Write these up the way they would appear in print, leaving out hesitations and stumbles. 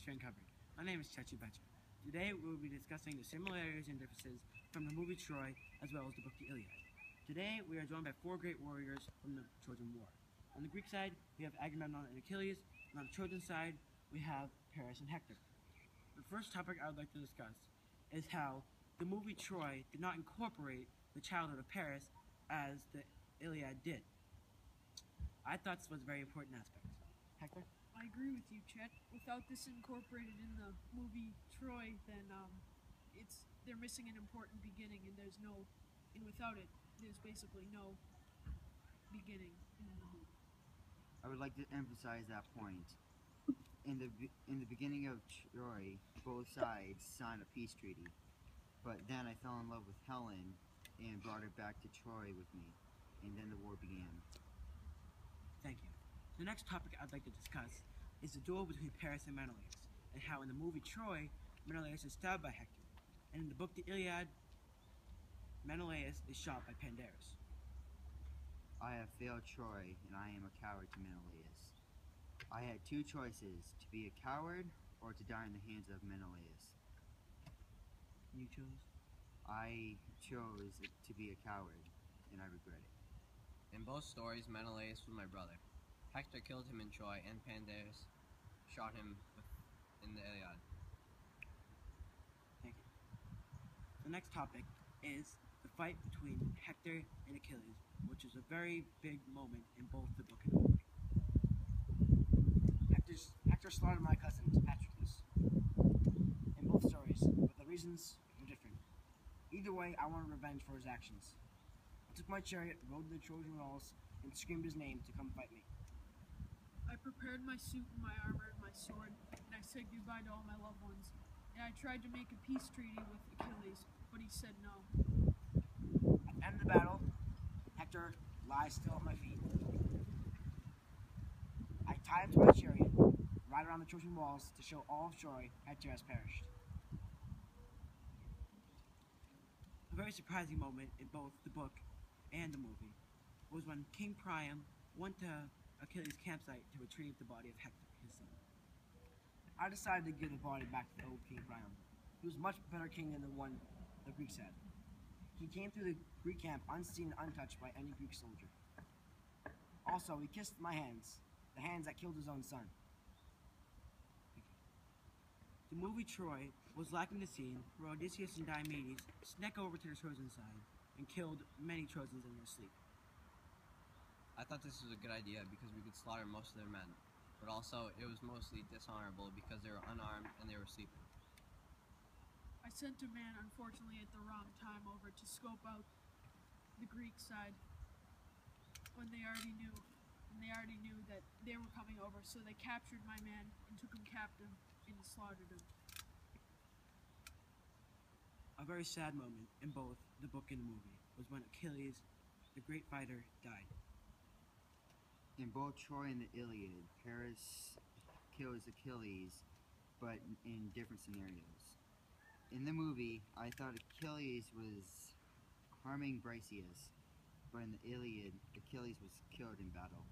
History Uncovered. My name is Chechi Becha. Today we will be discussing the similarities and differences from the movie Troy as well as the book the Iliad. Today we are joined by four great warriors from the Trojan War. On the Greek side, we have Agamemnon and Achilles, and on the Trojan side, we have Paris and Hector. The first topic I would like to discuss is how the movie Troy did not incorporate the childhood of Paris as the Iliad did. I thought this was a very important aspect. Hector? I agree with you, Chet. Without this incorporated in the movie Troy, then they're missing an important beginning, and without it, there's basically no beginning in the movie. I would like to emphasize that point. In the beginning of Troy, both sides signed a peace treaty, but then I fell in love with Helen and brought her back to Troy with me, and then the war began. Thank you. The next topic I'd like to discuss is the duel between Paris and Menelaus, and how in the movie Troy, Menelaus is stabbed by Hector, and in the book the Iliad, Menelaus is shot by Pandarus. I have failed Troy, and I am a coward to Menelaus. I had two choices, to be a coward or to die in the hands of Menelaus. You chose? I chose to be a coward, and I regret it. In both stories, Menelaus was my brother. Hector killed him in Troy, and Pandarus shot him in the Iliad. Thank you. The next topic is the fight between Hector and Achilles, which is a very big moment in both the book and the movie. Hector slaughtered my cousin, Patroclus, in both stories, but the reasons were different. Either way, I wanted revenge for his actions. I took my chariot, rode to the Trojan walls, and screamed his name to come fight me. I prepared my suit and my armor and my sword, and I said goodbye to all my loved ones. And I tried to make a peace treaty with Achilles, but he said no. At the end of the battle, Hector lies still at my feet. I tie him to my chariot, ride around the Trojan walls to show all of Troy Hector has perished. A very surprising moment in both the book and the movie was when King Priam went to Achilles' campsite to retrieve the body of Hector, his son. I decided to give the body back to the old King Priam. He was a much better king than the one the Greeks had. He came through the Greek camp unseen and untouched by any Greek soldier. Also, he kissed my hands, the hands that killed his own son. The movie Troy was lacking the scene where Odysseus and Diomedes snuck over to the Trojan side and killed many Trojans in their sleep. I thought this was a good idea because we could slaughter most of their men, but also it was mostly dishonorable because they were unarmed and they were sleeping. I sent a man, unfortunately, at the wrong time over to scope out the Greek side when they already knew that they were coming over, so they captured my man and took him captive and slaughtered him. A very sad moment in both the book and the movie was when Achilles, the great fighter, died. In both Troy and the Iliad, Paris kills Achilles, but in different scenarios. In the movie, I thought Achilles was harming Briseis, but in the Iliad, Achilles was killed in battle.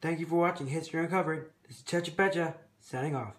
Thank you for watching History Uncovered. This is Checha Pecha, signing off.